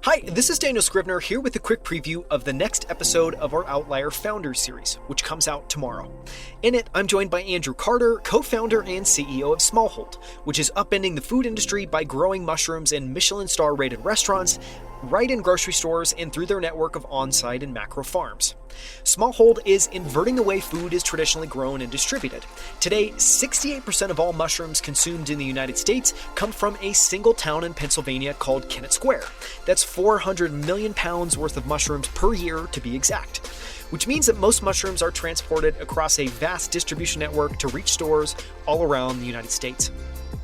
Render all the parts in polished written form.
Hi, this is Daniel Scrivner here with a quick preview of the next episode of our Outlier Founders series, which comes out tomorrow. In it, I'm joined by Andrew Carter, co-founder and CEO of Smallhold, which is upending the food industry by growing mushrooms in Michelin star-rated restaurants, right in grocery stores and through their network of on-site and macro farms. Smallhold is inverting the way food is traditionally grown and distributed. Today, 68% of all mushrooms consumed in the United States come from a single town in Pennsylvania called Kennett Square. That's 400 million pounds worth of mushrooms per year to be exact. Which means that most mushrooms are transported across a vast distribution network to reach stores all around the United States.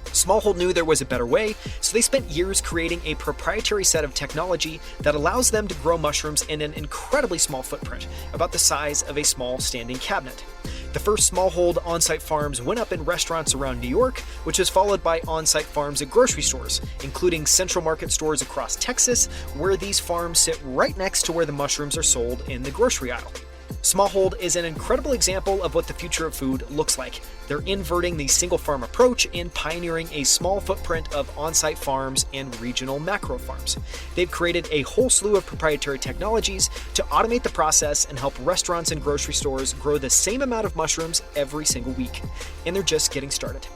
Smallhold knew there was a better way, so they spent years creating a proprietary set of technology that allows them to grow mushrooms in an incredibly small footprint, about the size of a small standing cabinet. The first Smallhold on-site farms went up in restaurants around New York, which was followed by on-site farms at grocery stores, including Central Market stores across Texas, where these farms sit right next to where the mushrooms are sold in the grocery aisle. Smallhold is an incredible example of what the future of food looks like. They're inverting the single farm approach and pioneering a small footprint of on-site farms and regional macro farms. They've created a whole slew of proprietary technologies to automate the process and help restaurants and grocery stores grow the same amount of mushrooms every single week. And they're just getting started.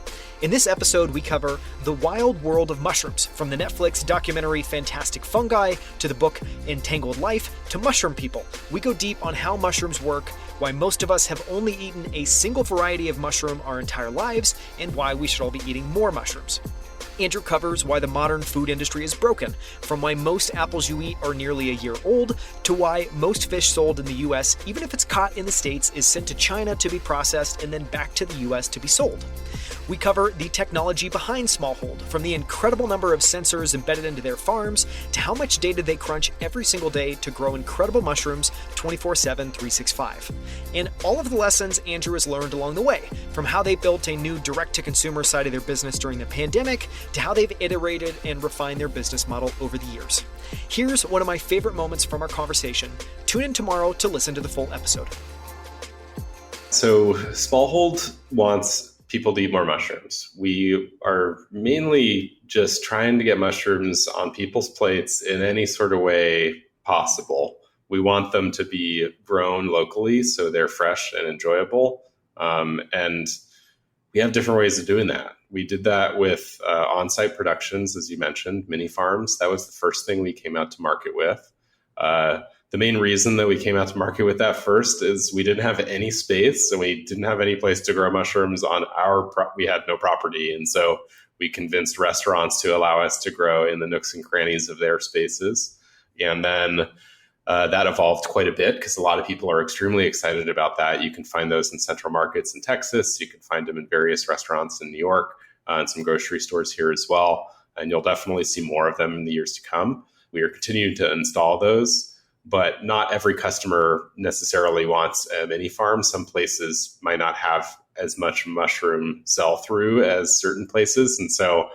In this episode, we cover the wild world of mushrooms, from the Netflix documentary Fantastic Fungi to the book Entangled Life to Mushroom People. We go deep on how mushrooms work, why most of us have only eaten a single variety of mushroom our entire lives, and why we should all be eating more mushrooms. Andrew covers why the modern food industry is broken, from why most apples you eat are nearly a year old, to why most fish sold in the US, even if it's caught in the States, is sent to China to be processed and then back to the US to be sold. We cover the technology behind Smallhold, from the incredible number of sensors embedded into their farms, to how much data they crunch every single day to grow incredible mushrooms 24/7, 365. And all of the lessons Andrew has learned along the way, from how they built a new direct-to-consumer side of their business during the pandemic, to how they've iterated and refined their business model over the years. Here's one of my favorite moments from our conversation. Tune in tomorrow to listen to the full episode. So Smallhold wants people to eat more mushrooms. We are mainly just trying to get mushrooms on people's plates in any sort of way possible. We want them to be grown locally so they're fresh and enjoyable. And we have different ways of doing that. We did that with on-site productions, as you mentioned, mini farms. That was the first thing we came out to market with. The main reason that we came out to market with that first is we didn't have any space and we didn't have any place to grow mushrooms on we had no property. And so we convinced restaurants to allow us to grow in the nooks and crannies of their spaces. And then that evolved quite a bit because a lot of people are extremely excited about that. You can find those in Central Markets in Texas. You can find them in various restaurants in New York and some grocery stores here as well. And you'll definitely see more of them in the years to come. We are continuing to install those. But not every customer necessarily wants a mini farm. Some places might not have as much mushroom sell through as certain places. And so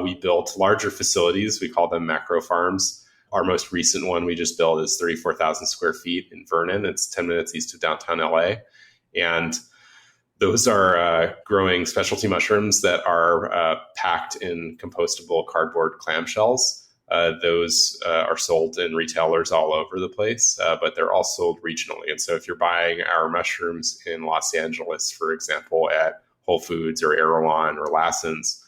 we built larger facilities. We call them macro farms. Our most recent one we just built is 34,000 square feet in Vernon. It's 10 minutes east of downtown LA. And those are growing specialty mushrooms that are packed in compostable cardboard clamshells. Those are sold in retailers all over the place, but they're all sold regionally. And so if you're buying our mushrooms in Los Angeles, for example, at Whole Foods or Erewhon or Lassen's,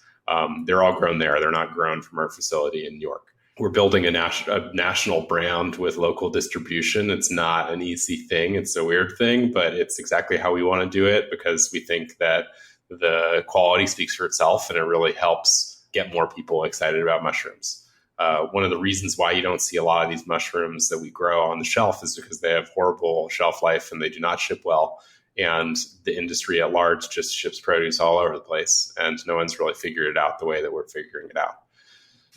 they're all grown there. They're not grown from our facility in New York. We're building a national brand with local distribution. It's not an easy thing. It's a weird thing, but it's exactly how we want to do it because we think that the quality speaks for itself and it really helps get more people excited about mushrooms. One of the reasons why you don't see a lot of these mushrooms that we grow on the shelf is because they have horrible shelf life and they do not ship well. And the industry at large just ships produce all over the place. And no one's really figured it out the way that we're figuring it out.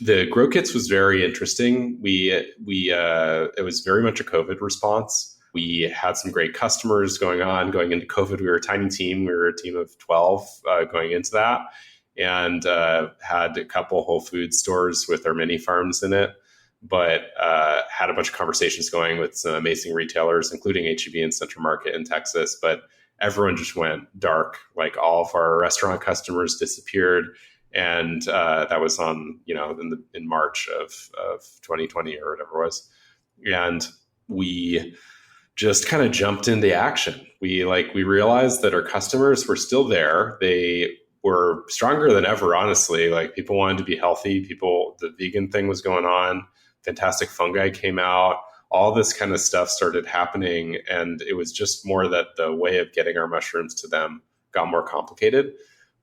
The grow kits was very interesting. It was very much a COVID response. We had some great customers going into COVID. We were a tiny team. We were a team of 12 going into that. And had a couple Whole Foods stores with our mini farms in it, but had a bunch of conversations going with some amazing retailers, including H-E-B and Central Market in Texas. But everyone just went dark. Like all of our restaurant customers disappeared. And that was on, in March of 2020 or whatever it was. And we just kind of jumped into action. We realized that our customers were still there. They were stronger than ever, honestly. Like, people wanted to be healthy. The vegan thing was going on. Fantastic Fungi came out. All this kind of stuff started happening. And it was just more that the way of getting our mushrooms to them got more complicated.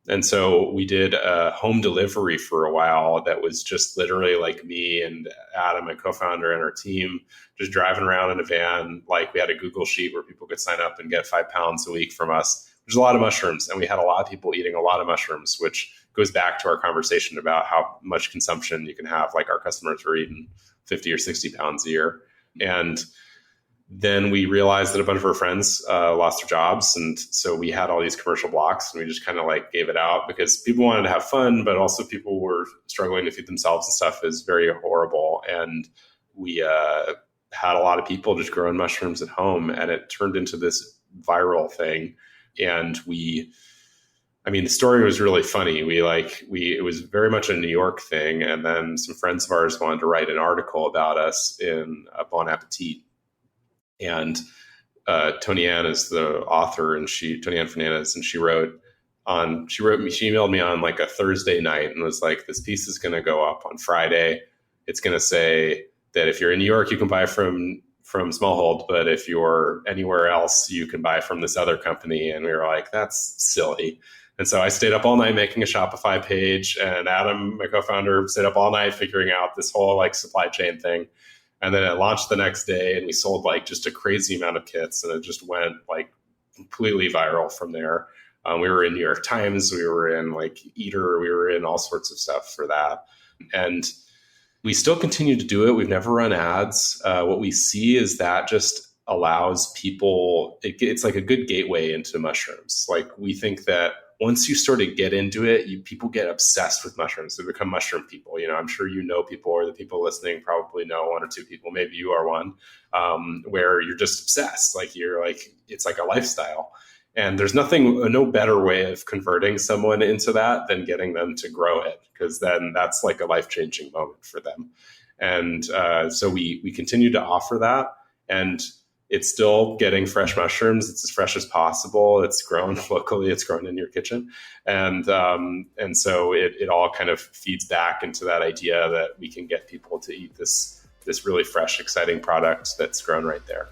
And so we did a home delivery for a while that was just literally like me and Adam, my co-founder, and our team just driving around in a van. Like, we had a Google sheet where people could sign up and get 5 pounds a week from us, which is a lot of mushrooms. And we had a lot of people eating a lot of mushrooms, which goes back to our conversation about how much consumption you can have. Like, our customers were eating 50 or 60 pounds a year. And then we realized that a bunch of our friends lost their jobs. And so we had all these commercial blocks, and we just kind of gave it out because people wanted to have fun, but also people were struggling to feed themselves, and stuff is very horrible. And we had a lot of people just growing mushrooms at home, and it turned into this viral thing. And the story was really funny. It was very much a New York thing. And then some friends of ours wanted to write an article about us in Bon Appetit. And Tony Ann is the author, and Tony Ann Fernandez, and she emailed me on a Thursday night and was like, this piece is going to go up on Friday. It's going to say that if you're in New York, you can buy from Smallhold, but if you're anywhere else, you can buy from this other company. And we were like, that's silly. And so I stayed up all night making a Shopify page, and Adam, my co-founder, stayed up all night figuring out this whole supply chain thing. And then it launched the next day, and we sold just a crazy amount of kits, and it just went completely viral from there. We were in New York Times, we were in Eater, we were in all sorts of stuff for that. And we still continue to do it. We've never run ads. What we see is that just allows people, it's like a good gateway into mushrooms. We think that once you sort of get into it, people get obsessed with mushrooms. They become mushroom people. I'm sure people, or the people listening probably know one or two people, maybe you are one, where you're just obsessed. It's like a lifestyle. And there's no better way of converting someone into that than getting them to grow it, because then that's a life-changing moment for them. And so we continue to offer that, and it's still getting fresh mushrooms. It's as fresh as possible. It's grown locally. It's grown in your kitchen. And so it all kind of feeds back into that idea that we can get people to eat this really fresh, exciting product that's grown right there.